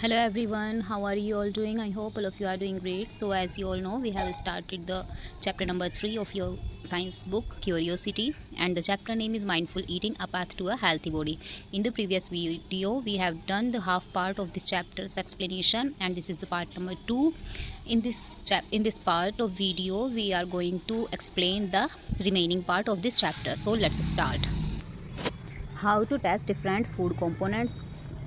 Hello everyone, how are you all doing? I hope all of you are doing great. So as you all know, we have started the chapter number 3 of your science book Curiosity, and the chapter name is Mindful Eating, a Path to a Healthy Body. In the previous video, we have done the half part of this chapter's explanation, and this is the part number 2. In this part of video, we are going to explain the remaining part of this chapter. So let's start. How to test different food components.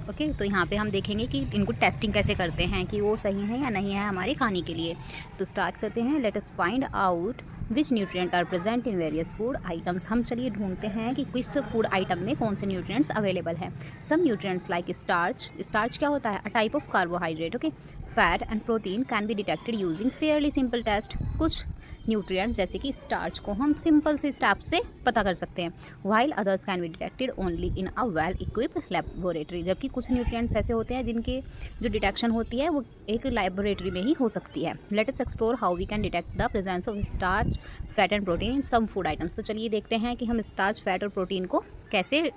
Okay तो यहाँ पे हम देखेंगे कि इनको testing कैसे करते हैं कि वो सही है या नहीं है हमारे खाने के लिए। तो स्टार्ट करते हैं। Let us find out which nutrient are present in various food items. हम चलिए ढूंढते हैं कि किस फूड आइटम में कौन से न्यूट्रिएंट्स अवेलेबल हैं। Some nutrients like starch. Starch क्या होता है? A type of carbohydrate. Okay, fat and protein can be detected using fairly simple test. कुछ न्यूट्रिएंट्स जैसे कि स्टार्च को हम सिंपल से स्टेप से पता कर सकते हैं, while others can be detected only in a well equipped laboratory. जबकि कुछ न्यूट्रिएंट्स ऐसे होते हैं जिनके जो डिटेक्शन होती है वो एक लेबोरेटरी में ही हो सकती है। Let us explore how we can detect the presence of starch, fat and protein in some food items. तो चलिए देखते हैं कि हम स्टार्च, फैट और प्रोटीन को कैसे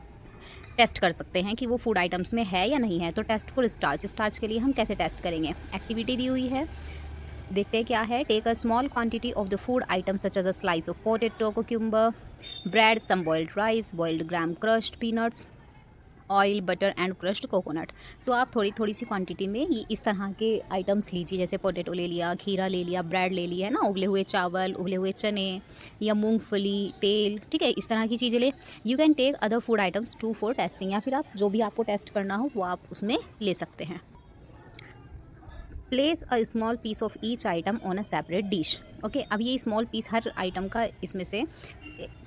टेस्ट कर सकते हैं कि वो फूड आइटम्स में है या नहीं है। तो टेस्ट फॉर स्टार्च, स्टार्च के लिए हम कैसे टेस्ट करेंगे? एक्टिविटी दी हुई है, देखते हैं क्या है। Take a small quantity of the food item such as a slice of potato, cucumber, bread, some boiled rice, boiled gram, crushed peanuts, oil, butter and crushed coconut. तो आप थोड़ी थोड़ी सी क्वांटिटी में ये इस तरह के आइटम्स लीजिए, जैसे पोटैटो ले लिया, खीरा ले लिया, ब्रेड ले लिया है ना, उबले हुए चावल, उबले हुए चने या मूंगफली, तेल, ठीक है, इस तरह की चीज़ें ले। You can take other food items too for testing, या फिर आप जो भी आपको टेस्ट करना हो वो आप उसमें ले सकते हैं। Place a small piece of each item on a separate dish. Okay, अब ये स्मॉल पीस हर आइटम का इसमें से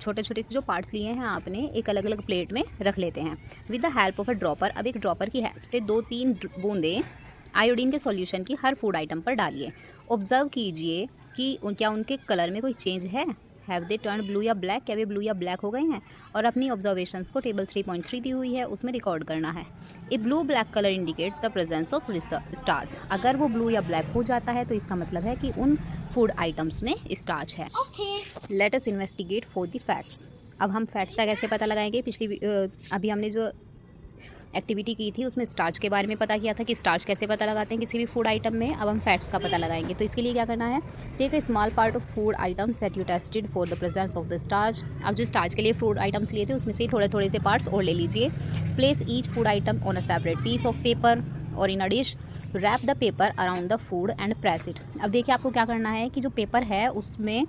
छोटे छोटे से जो पार्ट्स लिए हैं आपने एक अलग अलग प्लेट में रख लेते हैं with the help of a dropper. अब एक ड्रॉपर की हेल्प से 2-3 बूंदें आयोडीन के सॉल्यूशन की हर फूड आइटम पर डालिए। ऑब्जर्व कीजिए कि क्या उनके कलर में कोई चेंज है। हैव दे टर्न ब्लू या ब्लैक, क्या वे ब्लू या ब्लैक हो गए हैं? और अपनी ऑब्जर्वेशंस को टेबल 3.3 दी हुई है उसमें रिकॉर्ड करना है। A blue black colour indicates the presence of starch. अगर वो ब्लू या ब्लैक हो जाता है तो इसका मतलब है कि उन फूड आइटम्स में स्टार्च है। Let us investigate for the fats. अब हम फैट्स का कैसे पता लगाएंगे? अभी हमने जो एक्टिविटी की थी उसमें स्टार्च के बारे में पता किया था कि स्टार्च कैसे पता लगाते हैं किसी भी फूड आइटम में। अब हम फैट्स का पता लगाएंगे। तो इसके लिए क्या करना है? Take a small part of food items that you tested for the presence of the starch. अब जो स्टार्च के लिए फूड आइटम्स लिए थे उसमें से थोड़े थोड़े से पार्ट्स और ले लीजिए। Place each food item on a separate piece of paper और in a dish. Wrap the paper around the food and press it. अब देखिए आपको क्या करना है कि जो पेपर है उसमें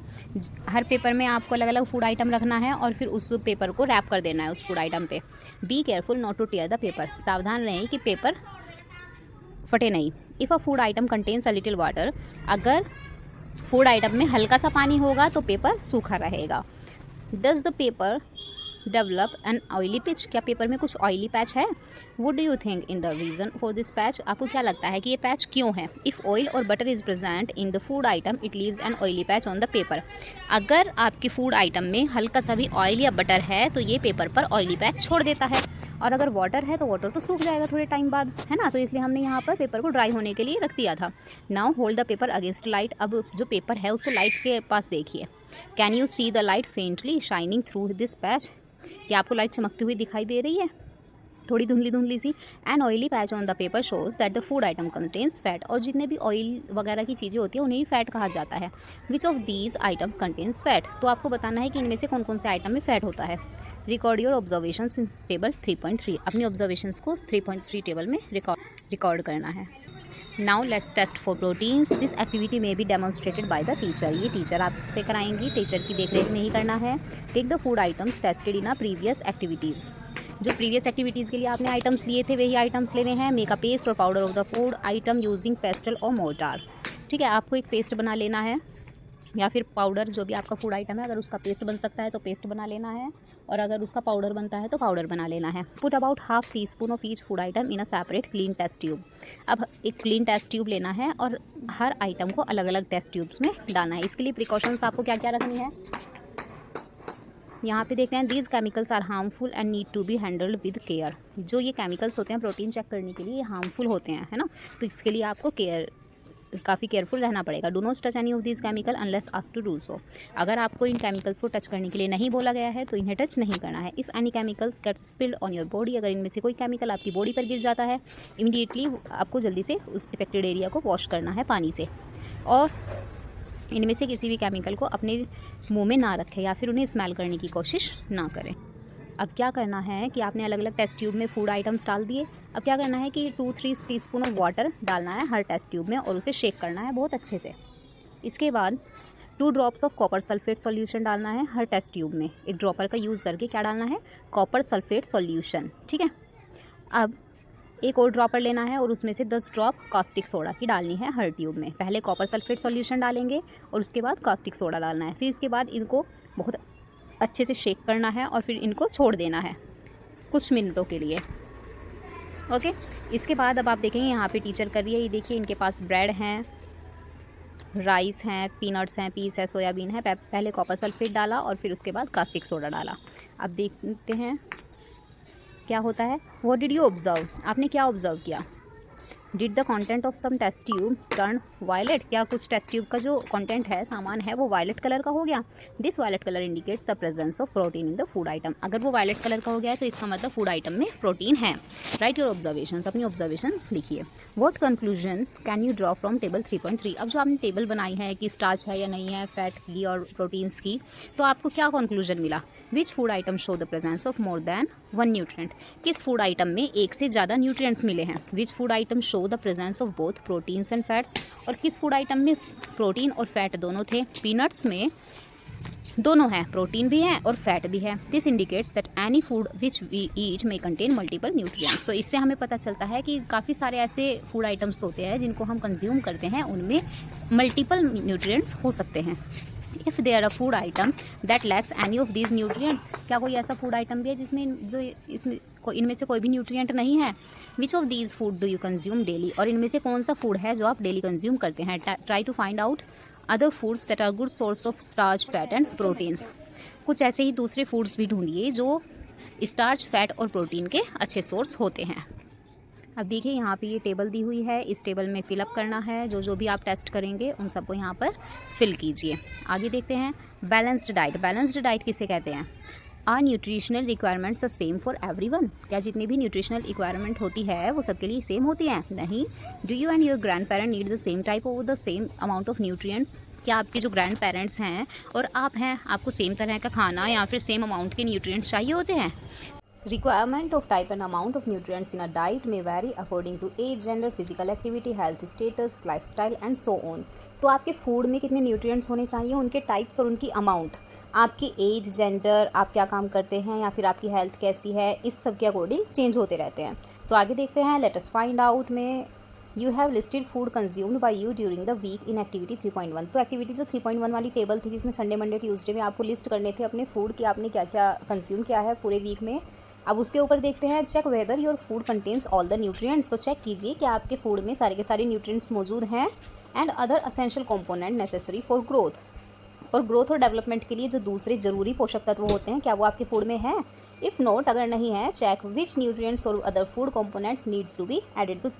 हर पेपर में आपको अलग अलग फूड आइटम रखना है और फिर उस पेपर को रैप कर देना है उस फूड आइटम पे। Be careful not to tear the paper. सावधान रहें कि पेपर फटे नहीं। If a food item contains a little water, अगर फूड आइटम में हल्का सा पानी होगा तो पेपर सूखा रहेगा। Does the paper develop an oily patch, क्या पेपर में कुछ ऑयली पैच है? Would do you think in the reason for this patch, आपको क्या लगता है कि ये पैच क्यों है? इफ़ ऑयल और butter is present in the food item it leaves an oily patch on the paper. अगर आपके फूड आइटम में हल्का सा भी ऑयल या बटर है तो ये पेपर पर ऑयली पैच छोड़ देता है, और अगर वाटर है तो वाटर तो सूख जाएगा थोड़े टाइम बाद, है ना। तो इसलिए हमने यहाँ पर पेपर को ड्राई होने के लिए रख दिया था। Now hold the paper against light. अब जो पेपर है उसको लाइट के पास देखिए। Can you see the light faintly shining through this patch, क्या आपको लाइट चमकती हुई दिखाई दे रही है? थोड़ी धुंधली धुंधली सी। An oily patch on the paper shows that the food item contains fat. और जितने भी ऑयल वगैरह की चीज़ें होती है उन्हें ही फैट कहा जाता है। Which of these items contains fat, तो आपको बताना है कि इनमें से कौन कौन से आइटम में फैट होता है। Record your observations in table 3.3। अपनी ऑब्जर्वेशंस को 3.3 टेबल में रिकॉर्ड करना है। Now let's test for proteins. This activity may be demonstrated by the teacher. ये टीचर आपसे कराएंगी, टीचर की देखरेख में ही करना है। Take the food items tested in a previous activities. जो प्रीवियस एक्टिविटीज़ के लिए आपने आइटम्स लिए थे वही आइटम्स लेने हैं। मेक अ पेस्ट और powder of the food item using pastel और मोर्टार। ठीक है, आपको एक पेस्ट बना लेना है या फिर पाउडर, जो भी आपका फूड आइटम है अगर उसका पेस्ट बन सकता है तो पेस्ट बना लेना है, और अगर उसका पाउडर बनता है तो पाउडर बना लेना है। Put about half teaspoon of each food item in a separate clean test tube. अब एक क्लीन टेस्ट ट्यूब लेना है और हर आइटम को अलग अलग टेस्ट ट्यूब्स में डालना है। इसके लिए प्रिकॉशंस आपको क्या क्या रखनी है यहाँ पे देख रहे हैं। These chemicals are harmful and need to be handled with care. जो ये केमिकल्स होते हैं प्रोटीन चेक करने के लिए ये हार्मफुल होते हैं, है ना, तो इसके लिए आपको केयर काफ़ी केयरफुल रहना पड़ेगा। Do not touch any of this chemical unless asked to do so. अगर आपको इन केमिकल्स को टच करने के लिए नहीं बोला गया है तो इन्हें टच नहीं करना है। If any chemicals get spilled on your body, अगर इनमें से कोई केमिकल आपकी बॉडी पर गिर जाता है, इमीडिएटली आपको जल्दी से उस इफेक्टेड एरिया को वॉश करना है पानी से, और इनमें से किसी भी केमिकल को अपने मुंह में ना रखें या फिर उन्हें स्मेल करने की कोशिश ना करें। अब क्या करना है कि आपने अलग अलग टेस्ट ट्यूब में फूड आइटम्स डाल दिए। अब क्या करना है कि 2-3 टीस्पून ऑफ वाटर डालना है हर टेस्ट ट्यूब में और उसे शेक करना है बहुत अच्छे से। इसके बाद 2 drops of copper sulphate solution डालना है हर टेस्ट ट्यूब में। एक ड्रॉपर का यूज़ करके क्या डालना है, कॉपर सल्फेट सॉल्यूशन, ठीक है। अब एक और ड्रॉपर लेना है और उसमें से 10 ड्रॉप कास्टिक सोडा की डालनी है हर ट्यूब में। पहले कॉपर सल्फेट सॉल्यूशन डालेंगे और उसके बाद कास्टिक सोडा डालना है। फिर इसके बाद इनको बहुत अच्छे से शेक करना है और फिर इनको छोड़ देना है कुछ मिनटों के लिए, ओके। इसके बाद अब आप देखेंगे यहाँ पे टीचर कर रही है, ये देखिए इनके पास ब्रेड हैं, राइस हैं, पीनट्स हैं, पीस है, सोयाबीन है। पहले कॉपर सल्फेट डाला और फिर उसके बाद कास्टिक सोडा डाला। अब देखते हैं क्या होता है। व्हाट डिड यू ऑब्जर्व, आपने क्या ऑब्जर्व किया। Did the content of some test tube turn violet, क्या कुछ टेस्ट ट्यूब का जो कंटेंट है, सामान है, वो वायलेट कलर का हो गया। This violet colour indicates the presence of protein in the food item. अगर वो वायलेट कलर का हो गया है तो इसका मतलब फूड आइटम में प्रोटीन है। राइट योर ऑब्जर्वेशंस, अपनी ऑब्जर्वेशंस लिखिए। What conclusion can you draw from table 3.3। अब जो आपने टेबल बनाई है कि स्टार्च है या नहीं है, फैट की और प्रोटीन्स की, तो आपको क्या कंक्लूजन मिला। Which food item show the presence of more than 1 nutrient, किस फूड आइटम में एक से ज़्यादा न्यूट्रिएंट्स मिले हैं। Which food item show the presence of both proteins and fats, और किस फूड आइटम में प्रोटीन और फैट दोनों थे। पीनट्स में दोनों हैं, प्रोटीन भी है और फैट भी है। This indicates that any food which we eat may contain multiple nutrients. तो इससे हमें पता चलता है कि काफ़ी सारे ऐसे फूड आइटम्स होते हैं जिनको हम कंज्यूम करते हैं, उनमें मल्टीपल न्यूट्रिएंट्स हो सकते हैं। If there a food item that lacks any of these nutrients, क्या कोई ऐसा फूड आइटम भी है जिसमें जो इनमें से कोई भी न्यूट्रिएंट नहीं है। Which of these food do you consume daily, और इनमें से कौन सा फूड है जो आप डेली कंज्यूम करते हैं। Try to find out other foods that are good source of starch, fat and proteins. कुछ ऐसे ही दूसरे फूड्स भी ढूंढिए जो स्टार्च, फैट और प्रोटीन के अच्छे सोर्स होते हैं। अब देखिए यहाँ पे ये टेबल दी हुई है, इस टेबल में फिलअप करना है। जो भी आप टेस्ट करेंगे उन सबको यहाँ पर फिल कीजिए। आगे देखते हैं बैलेंस्ड डाइट। बैलेंस्ड डाइट किसे कहते हैं। Are nutritional requirements the same for everyone, क्या जितनी भी न्यूट्रिशनल रिक्वायरमेंट होती है वो सबके लिए सेम होती है। नहीं। Do you and your grand parent need the same type of the same amount of nutrients, क्या आपके जो ग्रैंड पेरेंट्स हैं और आप हैं, आपको सेम तरह का खाना या फिर सेम अमाउंट के न्यूट्रिएंट्स चाहिए होते हैं। Requirement of type and amount of nutrients in a diet may vary according to age, gender, physical activity, health status, lifestyle and so on। तो आपके फूड में कितने न्यूट्रिएंट्स होने चाहिए, उनके टाइप्स और उनकी अमाउंट आपकी एज, जेंडर, आप क्या काम करते हैं या फिर आपकी हेल्थ कैसी है, इस सब के अकॉर्डिंग चेंज होते रहते हैं। तो आगे देखते हैं। लेट अस फाइंड आउट में you have listed food consumed by you during the week in activity 3.1। तो एक्टिविटी जो 3.1 वाली टेबल थी जिसमें संडे, मंडे, ट्यूसडे में आपको लिस्ट करने थे अपने फूड कि आपने क्या क्या कंज्यूम किया है पूरे वीक में। अब उसके ऊपर देखते हैं check whether your food contains all the nutrients. तो चेक कीजिए कि आपके फूड में सारे के सारे न्यूट्रिएंट्स मौजूद हैं and other essential component necessary for growth, और ग्रोथ और डेवलपमेंट के लिए जो दूसरे ज़रूरी पोषक तत्व होते हैं क्या वो आपके फूड में है। इफ़ नॉट, अगर नहीं है, चेक विच न्यूट्रिएंट्स और other food components needs to be added. तो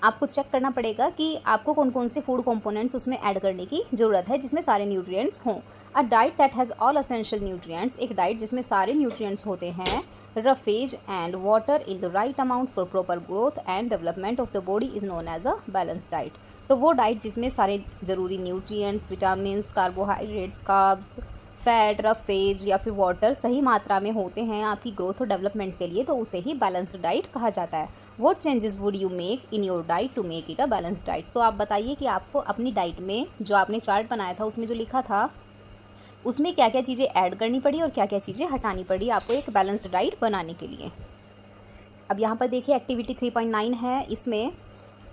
आपको चेक करना पड़ेगा कि आपको कौन कौन से फूड कंपोनेंट्स उसमें ऐड करने की ज़रूरत है जिसमें सारे न्यूट्रिएंट्स हों। A diet that has all essential nutrients, एक डाइट जिसमें सारे न्यूट्रिएंट्स होते हैं, roughage and water in the right amount for proper growth and development of the body is known as a balanced diet। तो वो diet जिसमें सारे ज़रूरी nutrients, vitamins, carbohydrates, carbs, fat, roughage या फिर वाटर सही मात्रा में होते हैं आपकी ग्रोथ और डेवलपमेंट के लिए, तो उसे ही बैलेंस्ड डाइट कहा जाता है। What changes would you make in your diet to make it a balanced diet. तो आप बताइए कि आपको अपनी डाइट में जो आपने चार्ट बनाया था उसमें जो लिखा था उसमें क्या क्या चीज़ें ऐड करनी पड़ी और क्या क्या चीज़ें हटानी पड़ी आपको एक बैलेंस्ड डाइट बनाने के लिए। अब यहाँ पर देखिए एक्टिविटी 3.9 है, इसमें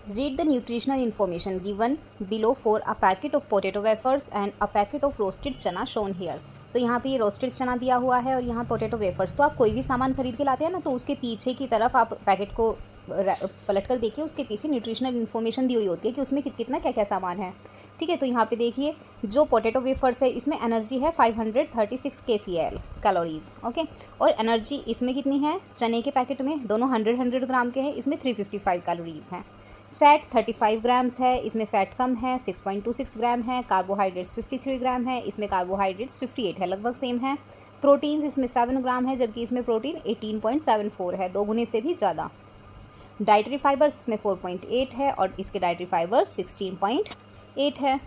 read the nutritional information given below for a packet of potato wafers and a packet of roasted चना शोन हियर। तो यहाँ पे ये रोस्टेड चना दिया हुआ है और यहाँ पोटैटो वेफर्स। तो आप कोई भी सामान खरीद के लाते हैं ना, तो उसके पीछे की तरफ आप पैकेट को पलट कर देखिए, उसके पीछे न्यूट्रिशनल इन्फॉर्मेशन दी हुई होती है कि उसमें कितना क्या क्या सामान है। ठीक है, तो यहाँ पे देखिए जो पोटैटो वेफर्स है इसमें एनर्जी है 536 kcal कैलोरीज, ओके। और एनर्जी इसमें कितनी है, चने के पैकेट में दोनों 100 ग्राम के हैं, इसमें 355 कैलोरीज हैं। फैट 35 ग्राम्स है, इसमें फ़ैट कम है, 6.26 ग्राम है। कार्बोहाइड्रेट्स 53 ग्राम है, इसमें कार्बोहाइड्रेट्स 58 है, लगभग सेम है। प्रोटीन्स इसमें 7 ग्राम है, जबकि इसमें प्रोटीन 18.74 है, 2 गुने से भी ज़्यादा। डाइटरी फाइबर्स इसमें 4.8 है और इसके डाइटरी फाइबर्स 16.8 है।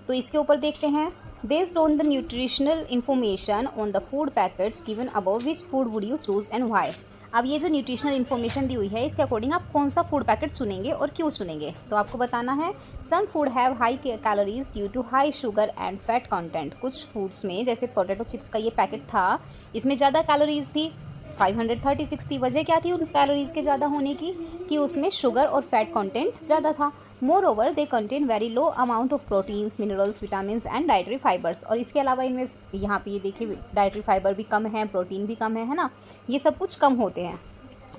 तो इसके ऊपर देखते हैं, based on the nutritional information on the food packets given above, which food would you choose and why. अब ये जो न्यूट्रिशनल इन्फॉर्मेशन दी हुई है, इसके अकॉर्डिंग आप कौन सा फूड पैकेट चुनेंगे और क्यों चुनेंगे, तो आपको बताना है। Some food have high calories due to high sugar and fat content. कुछ फूड्स में, जैसे पोटैटो चिप्स का ये पैकेट था, इसमें ज़्यादा कैलोरीज थी, 536 थी। वजह क्या थी उन कैलोरीज के ज़्यादा होने की, कि उसमें शुगर और फैट कंटेंट ज़्यादा था। More over they contain very low amount of proteins, minerals, vitamin and dietary fibres. और इसके अलावा इनमें यहाँ पे ये देखिए डाइटरी फाइबर भी कम है, प्रोटीन भी कम है ना, ये सब कुछ कम होते हैं।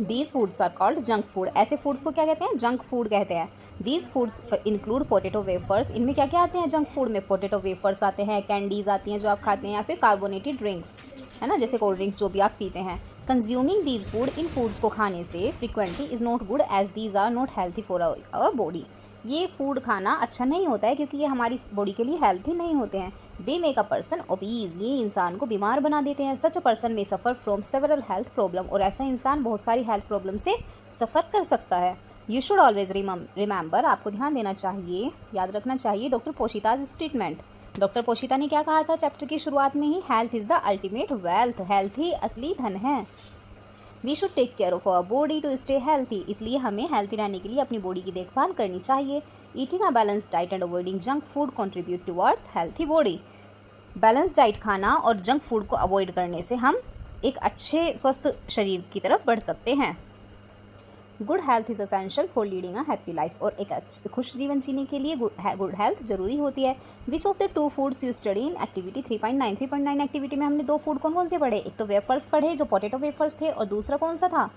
These foods are called junk food. ऐसे फूड्स को क्या कहते हैं, जंक फूड कहते हैं। These foods include potato wafers. इनमें क्या क्या आते हैं जंक फूड में, पोटैटो वेफर्स आते हैं, कैंडीज आती हैं जो आप खाते हैं, या फिर कार्बोनेटेड ड्रिंक्स, है ना, जैसे कोल्ड ड्रिंक्स जो भी आप पीते हैं। कंज्यूमिंग दीज फूड, इन फूड्स को खाने से frequently is not good as these are not healthy for our body. ये फूड खाना अच्छा नहीं होता है क्योंकि ये हमारी बॉडी के लिए हेल्थी नहीं होते हैं। They make a person obese, ये इंसान को बीमार बना देते हैं। सच अ पर्सन में suffer from several health problem, और ऐसा इंसान बहुत सारी हेल्थ प्रॉब्लम से सफ़र कर सकता है। यू शुड ऑलवेज रिमेंबर, आपको ध्यान देना चाहिए, याद रखना चाहिए डॉक्टर पोशिताज स्टेटमेंट। डॉक्टर पोशिता ने क्या कहा था चैप्टर की शुरुआत में ही, health is the ultimate wealth, health ही असली धन है। We should take care of our body to stay healthy, इसलिए हमें हेल्थी रहने के लिए अपनी बॉडी की देखभाल करनी चाहिए। Eating a balance diet and avoiding junk food contribute towards healthy body. Balance diet खाना और जंक फूड को अवॉइड करने से हम एक अच्छे स्वस्थ शरीर की तरफ बढ़ सकते हैं। Good health is essential for leading a happy life, और एक खुश जीवन जीने के लिए गुड हेल्थ जरूरी होती है। Which of the two foods you study in activity 3.9 activity में हमने दो फूड कौन कौन से पढ़े, एक तो वेफर्स पढ़े जो पोटैटो वेफर्स थे, और दूसरा कौन सा था,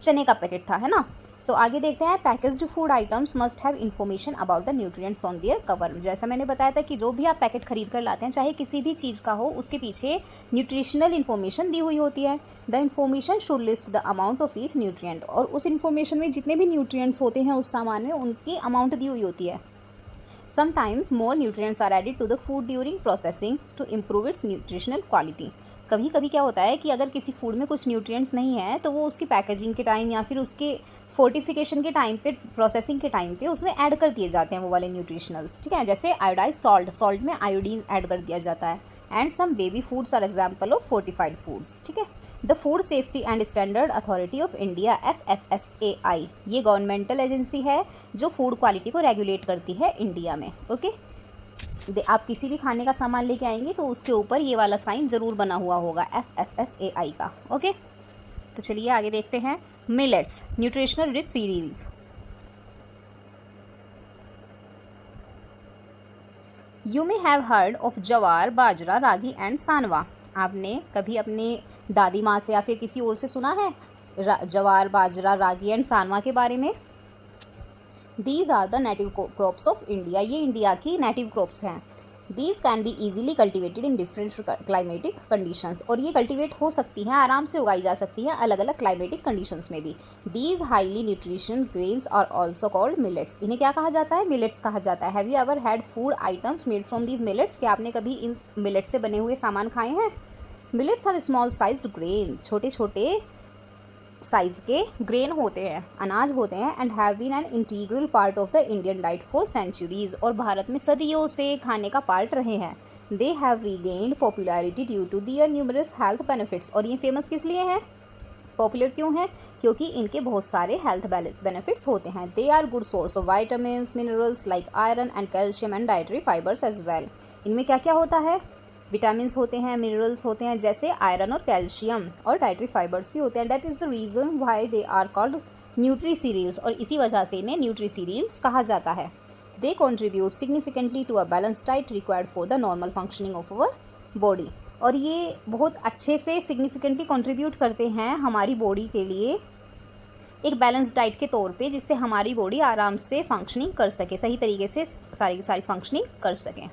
चने का पैकेट था, है ना। तो आगे देखते हैं, packaged food items must have information about the nutrients on their cover. जैसा मैंने बताया था कि जो भी आप पैकेट खरीद कर लाते हैं, चाहे किसी भी चीज़ का हो, उसके पीछे न्यूट्रिशनल इन्फॉर्मेशन दी हुई होती है। The information should list the amount of each nutrient, और उस इन्फॉर्मेशन में जितने भी न्यूट्रिएंट्स होते हैं उस सामान में, उनकी अमाउंट दी हुई होती है। Sometimes more nutrients are added to the food during processing to improve its nutritional quality. कभी कभी क्या होता है कि अगर किसी फूड में कुछ न्यूट्रिएंट्स नहीं है, तो वो उसकी पैकेजिंग के टाइम या फिर उसके फोर्टिफिकेशन के टाइम पे, प्रोसेसिंग के टाइम पे उसमें ऐड कर दिए जाते हैं वो वाले न्यूट्रिशनल्स, ठीक है। जैसे आयोडाइज सॉल्ट, सॉल्ट में आयोडीन ऐड कर दिया जाता है। And some baby foods are example of fortified foods, ठीक है। The food safety and standard authority of India, FSSAI, ये गवर्नमेंटल एजेंसी है जो फूड क्वालिटी को रेगुलेट करती है इंडिया में, ओके। आप किसी भी खाने का सामान लेके आएंगे तो उसके ऊपर ये वाला साइन जरूर बना हुआ होगा, FSSAI का, ओके। तो चलिए आगे देखते हैं, millets, nutritional rich cereals. You may have heard of jowar, bajra, ragi and सानवा। आपने कभी अपने दादी माँ से या फिर किसी और से सुना है जवार, बाजरा, रागी एंड सानवा के बारे में। These are the native crops of India, ये इंडिया की नेटिव क्रॉप्स हैं। These can be easily cultivated in different climatic conditions, और ये कल्टिवेट हो सकती हैं, आराम से उगाई जा सकती हैं अलग अलग क्लाइमेटिक कंडीशंस में भी। These highly nutritious grains are also called millets, इन्हें क्या कहा जाता है, मिलेट्स कहा जाता है। Have you ever had food items made from these millets, क्या आपने कभी इन मिलेट्स से बने हुए सामान खाए हैं। Millets are small sized grain, छोटे छोटे साइज के ग्रेन होते हैं, अनाज होते हैं। And have been an integral part of the Indian diet for centuries, और भारत में सदियों से खाने का पार्ट रहे हैं। They have regained popularity due to their numerous health benefits, और ये फेमस किस लिए हैं, पॉपुलर क्यों है, क्योंकि इनके बहुत सारे हेल्थ बेनिफिट्स होते हैं। They are good source of vitamins, minerals like iron and calcium and dietary fibres as well. इनमें क्या क्या होता है, विटामिन्स होते हैं, मिनरल्स होते हैं जैसे आयरन और कैल्शियम, और डाइटरी फाइबर्स भी होते हैं। That is the reason why they are called nutri cereals, और इसी वजह से इन्हें न्यूट्री सीरियल्स कहा जाता है। They contribute significantly to a balance diet required for the normal functioning of our body, और ये बहुत अच्छे से सिग्निफिकेंटली कॉन्ट्रीब्यूट करते हैं हमारी बॉडी के लिए एक बैलेंस डाइट के तौर पे, जिससे हमारी बॉडी आराम से फंक्शनिंग कर सके, सही तरीके से सारी फंक्शनिंग कर सकें।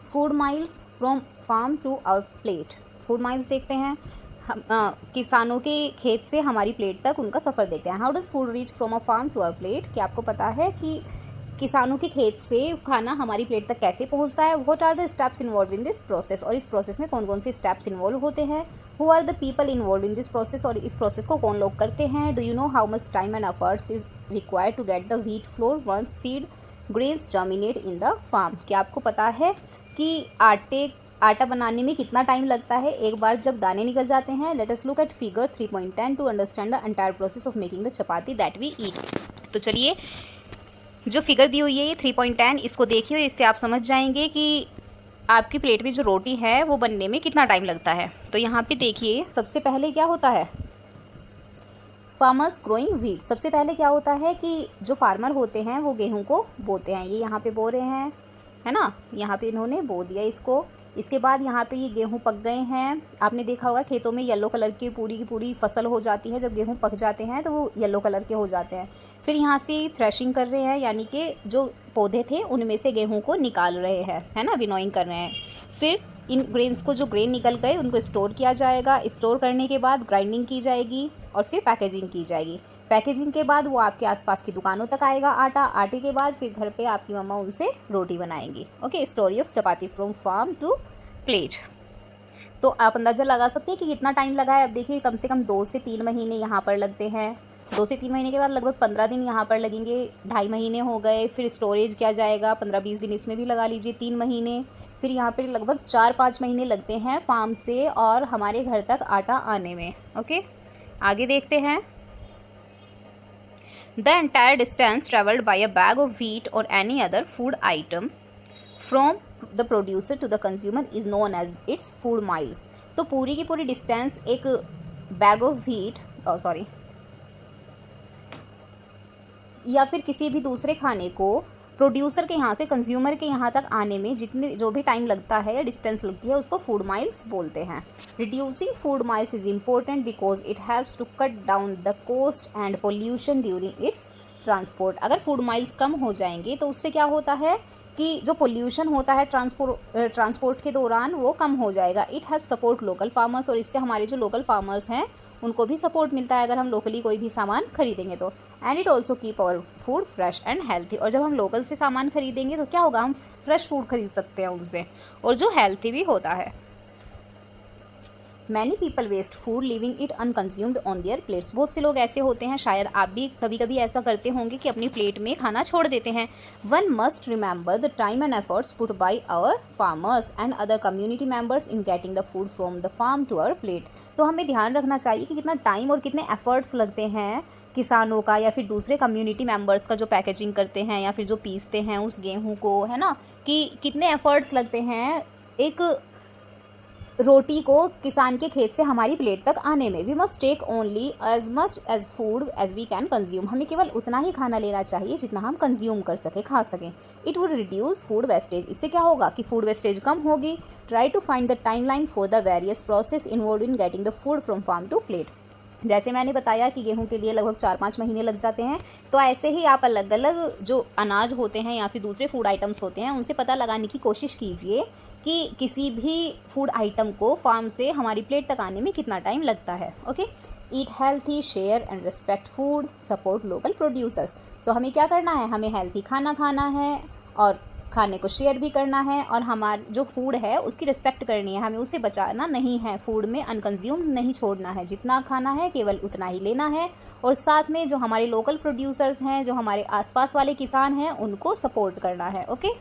Food miles from farm to our plate, food miles देखते हैं। हम किसानों के खेत से हमारी प्लेट तक उनका सफ़र देखते हैं। How does food reach from a farm to our plate? क्या आपको पता है कि किसानों के खेत से खाना हमारी प्लेट तक कैसे पहुंचता है? What are the steps involve in this process? और इस प्रोसेस में कौन कौन से स्टेप्स इन्वॉल्व होते हैं? Who are the people involve in this process? और इस प्रोसेस को कौन लोग करते हैं? Do you know how much time and efforts is required to get the wheat flour once seed grains germinate in the farm? क्या आपको पता है कि आटा बनाने में कितना टाइम लगता है एक बार जब दाने निकल जाते हैं? Let us look at figure 3.10 to understand the entire process of making the chapati that we eat. तो चलिए, जो फिगर दी हुई है ये 3.10, इसको देखिए, इससे आप समझ जाएंगे कि आपकी प्लेट में जो रोटी है वो बनने में कितना टाइम लगता है। तो यहाँ पे देखिए, सबसे पहले क्या होता है, फार्मर्स ग्रोइंग व्हीट। सबसे पहले क्या होता है कि जो फार्मर होते हैं वो गेहूं को बोते हैं। ये यहाँ पे बो रहे हैं, है ना, यहाँ पे इन्होंने बो दिया इसको। इसके बाद यहाँ पे ये गेहूं पक गए हैं। आपने देखा होगा खेतों में येलो कलर की पूरी फसल हो जाती है। जब गेहूं पक जाते हैं तो वो येलो कलर के हो जाते हैं। फिर यहाँ से थ्रेशिंग कर रहे हैं, यानी कि जो पौधे थे उनमें से गेहूं को निकाल रहे हैं, है ना, विनोइंग कर रहे हैं। फिर इन ग्रेन्स को, जो ग्रेन निकल गए, उनको स्टोर किया जाएगा। स्टोर करने के बाद ग्राइंडिंग की जाएगी और फिर पैकेजिंग की जाएगी। पैकेजिंग के बाद वो आपके आसपास की दुकानों तक आएगा आटा। आटे के बाद फिर घर पे आपकी मम्मा उनसे रोटी बनाएंगी। Okay, story of chapati from farm to plate. तो आप अंदाज़ा लगा सकते हैं कि कितना टाइम लगा है। अब देखिए, कम से कम 2 से 3 महीने यहाँ पर लगते हैं। 2 से 3 महीने के बाद लगभग 15 दिन यहाँ पर लगेंगे। 2.5 महीने हो गए। फिर स्टोरेज किया जाएगा, 15-20 दिन इसमें भी लगा लीजिए, 3 महीने। फिर यहाँ पर लगभग 4-5 महीने लगते हैं फार्म से और हमारे घर तक आटा आने में। ओके, आगे देखते हैं। The entire distance travelled by a bag of wheat और any other food item from the producer to the consumer is known as its food miles. तो पूरी की पूरी डिस्टेंस एक बैग ऑफ व्हीट या फिर किसी भी दूसरे खाने को प्रोड्यूसर के यहाँ से कंज्यूमर के यहाँ तक आने में जो भी टाइम लगता है या डिस्टेंस लगती है उसको फूड माइल्स बोलते हैं। Reducing food miles is important because it helps to cut down the cost and pollution during its transport. अगर फूड माइल्स कम हो जाएंगे तो उससे क्या होता है कि जो पोल्यूशन होता है ट्रांसपोर्ट के दौरान वो कम हो जाएगा। It help support local farmers, और इससे हमारे जो लोकल फार्मर्स हैं उनको भी सपोर्ट मिलता है अगर हम लोकली कोई भी सामान खरीदेंगे तो। And it also keep our food fresh and healthy. और जब हम लोकल से सामान खरीदेंगे तो क्या होगा, हम फ्रेश फूड खरीद सकते हैं उनसे, और जो हेल्थी भी होता है। Many people waste food leaving it unconsumed on their plates. बहुत से लोग ऐसे होते हैं, शायद आप भी कभी कभी ऐसा करते होंगे कि अपनी प्लेट में खाना छोड़ देते हैं। One must remember the time and efforts put by our farmers and other community members in getting the food from the farm to our plate. तो हमें ध्यान रखना चाहिए कि कितना टाइम और कितने एफर्ट्स लगते हैं किसानों का या फिर दूसरे कम्युनिटी मेंबर्स का जो पैकेजिंग करते हैं या फिर जो पीसते हैं उस गेहूँ को, है ना, कि कितने एफर्ट्स लगते हैं एक रोटी को किसान के खेत से हमारी प्लेट तक आने में। We must take only as much as food as we can consume. हमें केवल उतना ही खाना लेना चाहिए जितना हम कंज्यूम कर सकें, खा सकें। It would reduce food wastage. इससे क्या होगा कि फूड वेस्टेज कम होगी। Try to find the timeline for the various process involve in getting the food from farm to plate. जैसे मैंने बताया कि गेहूं के लिए लगभग 4-5 महीने लग जाते हैं, तो ऐसे ही आप अलग अलग जो अनाज होते हैं या फिर दूसरे फूड आइटम्स होते हैं उनसे पता लगाने की कोशिश कीजिए कि किसी भी फूड आइटम को फार्म से हमारी प्लेट तक आने में कितना टाइम लगता है। Okay, eat healthy, share and respect food, support local producers. तो हमें क्या करना है, हमें हेल्थी खाना खाना है और खाने को शेयर भी करना है, और हमारा जो फूड है उसकी रिस्पेक्ट करनी है, हमें उसे बचाना नहीं है, फूड में अनकंज्यूम नहीं छोड़ना है। जितना खाना है केवल उतना ही लेना है, और साथ में जो हमारे लोकल प्रोड्यूसर्स हैं, जो हमारे आसपास वाले किसान हैं, उनको सपोर्ट करना है। ओके,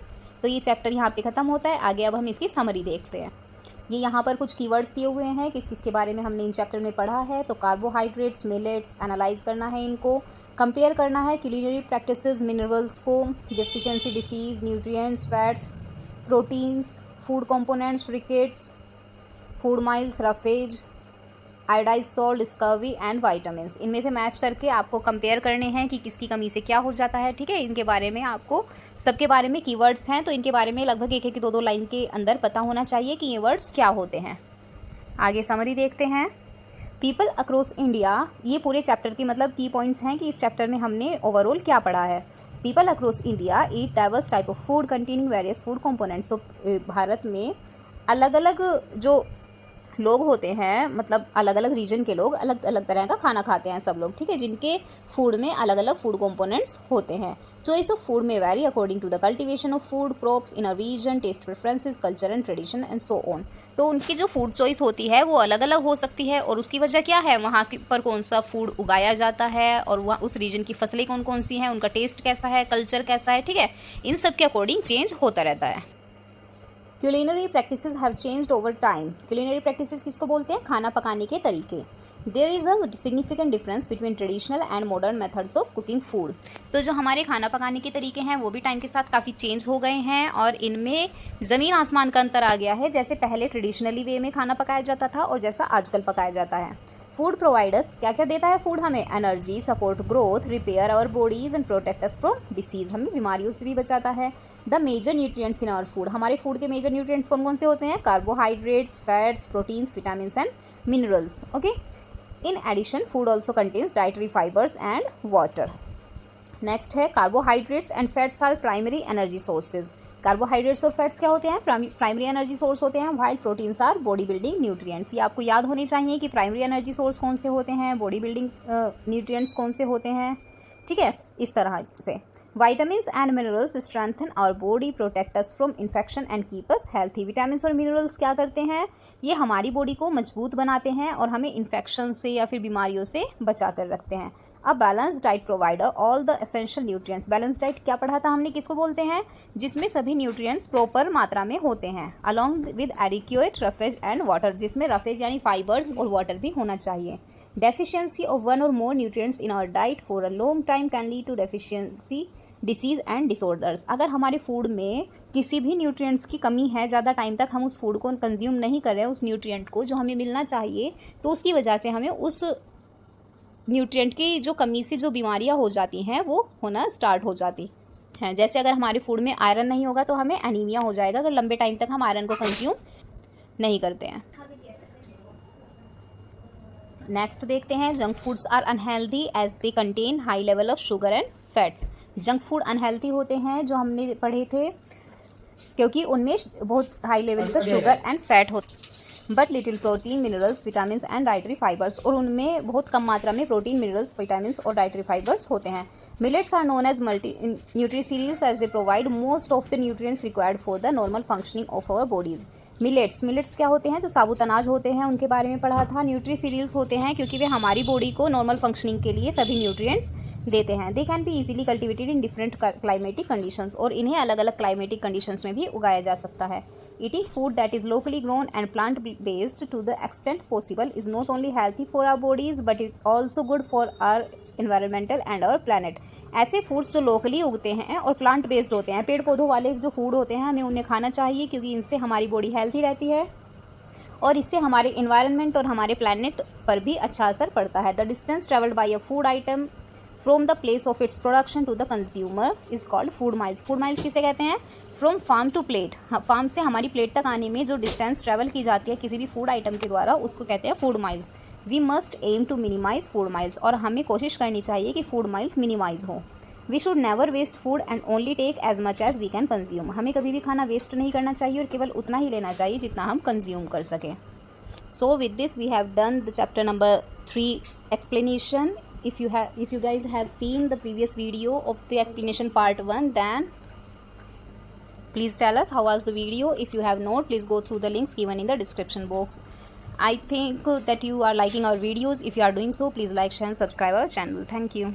तो ये चैप्टर यहाँ पे ख़त्म होता है। आगे अब हम इसकी समरी देखते हैं। ये यहाँ पर कुछ कीवर्ड्स दिए हुए हैं किस किस के बारे में हमने इन चैप्टर में पढ़ा है। तो कार्बोहाइड्रेट्स, मिलेट्स, एनालाइज करना है इनको, कंपेयर करना है क्यूलिनरी प्रैक्टिसेस, मिनरल्स को, deficiency diseases, nutrients, fats, proteins, food components, rickets, food miles, roughage, iodised salt, scurvy and vitamins. इनमें से मैच करके आपको कंपेयर करने हैं कि किसकी कमी से क्या हो जाता है। ठीक है, इनके बारे में आपको सबके बारे में कीवर्ड्स हैं तो इनके बारे में लगभग 1-2 लाइन के अंदर पता होना चाहिए कि ये वर्ड्स क्या होते हैं। आगे समरी देखते हैं। पीपल अक्रॉस इंडिया, ये पूरे चैप्टर की मतलब की पॉइंट्स हैं कि इस चैप्टर में हमने ओवरऑल क्या पढ़ा है। People across India eat diverse type of food containing various food components. तो भारत में अलग अलग जो लोग होते हैं, मतलब अलग अलग रीजन के लोग अलग अलग तरह का खाना खाते हैं सब लोग, ठीक है, जिनके फूड में अलग अलग फूड कंपोनेंट्स होते हैं। चॉइस ऑफ फूड में vary according to the cultivation of food crops in a region, taste preferences, culture and tradition and so on. तो उनकी जो फूड चॉइस होती है वो अलग अलग हो सकती है, और उसकी वजह क्या है, वहाँ पर कौन सा फूड उगाया जाता है और वहाँ उस रीजन की फसलें कौन कौन सी हैं, उनका टेस्ट कैसा है, कल्चर कैसा है, ठीक है, इन सब के अकॉर्डिंग चेंज होता रहता है। Culinary practices have changed over time. Culinary practices किसको बोलते हैं, खाना पकाने के तरीके। There is a significant difference between traditional and modern methods of cooking food. तो जो हमारे खाना पकाने के तरीके हैं वो भी टाइम के साथ काफ़ी चेंज हो गए हैं, और इनमें ज़मीन आसमान का अंतर आ गया है। जैसे पहले ट्रेडिशनली वे में खाना पकाया जाता था और जैसा आजकल पकाया जाता है। फूड प्रोवाइडर्स, क्या क्या देता है फूड हमें, energy, support growth, repair our bodies and protect us from disease, हमें बीमारियों से भी बचाता है। The major nutrients in our food, हमारे फूड के मेजर न्यूट्रिएंट्स कौन कौन से होते हैं, carbohydrates, fats, proteins, vitamins and minerals. Okay, in addition food also contains dietary fibres and water. Next है carbohydrates and fats are primary energy sources. Carbohydrates और fats क्या होते हैं, प्राइमरी एनर्जी सोर्स होते हैं, while proteins our body building nutrients. ये आपको याद होने चाहिए कि प्राइमरी एनर्जी सोर्स कौन से होते हैं, बॉडी बिल्डिंग न्यूट्रिएंट्स कौन से होते हैं, ठीक है, इस तरह से। Vitamins and minerals strengthen our body, protect us from infection and keep us healthy. Vitamins और मिनरल्स क्या करते हैं, ये हमारी बॉडी को मजबूत बनाते हैं और हमें इन्फेक्शन से या फिर बीमारियों से बचा कर रखते हैं। अब balance diet provider all the essential nutrients. Balance diet क्या पढ़ा था हमने, किसको बोलते हैं, जिसमें सभी न्यूट्रिएंट्स प्रॉपर मात्रा में होते हैं, along with adequate roughage and water, जिसमें रफेज यानी फाइबर्स और वाटर भी होना चाहिए। डेफिशिएंसी ऑफ वन और more nutrients in our diet for a long time can lead to deficiency, diseases and disorders. अगर हमारे फूड में किसी भी न्यूट्रिएंट्स की कमी है, ज़्यादा टाइम तक हम उस फूड को कंज्यूम नहीं कर रहे हैं, उस न्यूट्रिएंट को जो हमें मिलना चाहिए, तो उसकी वजह से हमें उस न्यूट्रिएंट की जो कमी से जो बीमारियां हो जाती हैं वो होना स्टार्ट हो जाती हैं। जैसे अगर हमारे फूड में आयरन नहीं होगा तो हमें एनीमिया हो जाएगा, अगर लंबे टाइम तक हम आयरन को कंज्यूम नहीं करते हैं। नेक्स्ट देखते हैं, junk foods are unhealthy as they contain high level of sugar and fats. Junk food unhealthy होते हैं, जो हमने पढ़े थे, क्योंकि उनमें बहुत हाई लेवल का शुगर एंड फैट होता, but little protein, minerals, vitamins and dietary fibres, और उनमें बहुत कम मात्रा में प्रोटीन, मिनरल्स, विटामिन्स और डाइटरी फाइबर्स होते हैं। Millets are known as multi nutricereals as they provide most of the nutrients required for the normal functioning of our bodies. Millets क्या होते हैं, जो साबुत अनाज होते हैं, उनके बारे में पढ़ा था। न्यूट्रीसीरियल्स होते हैं क्योंकि वे हमारी बॉडी को नॉर्मल फंक्शनिंग के लिए सभी न्यूट्रिएंट्स देते हैं। They can be easily cultivated in different climatic conditions, और इन्हें अलग अलग क्लाइमेटिक कंडीशंस में भी उगाया जा सकता है। Eating food that is locally grown and plant based to the extent possible is not only healthy for our bodies but it's also good for our environmental and our planet. ऐसे foods जो locally उगते हैं और plant based होते हैं, पेड़ पौधों वाले जो फूड होते हैं, हमें उन्हें खाना चाहिए, क्योंकि इनसे हमारी बॉडी हेल्थी रहती है और इससे हमारे इन्वायरमेंट और हमारे प्लैनेट पर भी अच्छा असर पड़ता है। The distance travelled by a food item from the place of its production to the consumer is called food miles. Food miles किसे कहते हैं, from farm to plate, farm से हमारी प्लेट तक आने में जो डिस्टेंस ट्रेवल की जाती है किसी भी फूड आइटम के द्वारा, उसको कहते हैं food miles. We must aim to minimise food miles, और हमें कोशिश करनी चाहिए कि फूड माइल्स मिनिमाइज हो। We should never waste food and only take as much as we can consume. हमें कभी भी खाना वेस्ट नहीं करना चाहिए और केवल उतना ही लेना चाहिए जितना हम कंज्यूम कर सकें। So with this we have done the chapter number 3 explanation. If you guys have seen the previous video of the explanation part 1, then please tell us how was the video. If you have not, please go through the links given in the description box. I think that you are liking our videos. If you are doing so, please like, share and subscribe our channel. Thank you.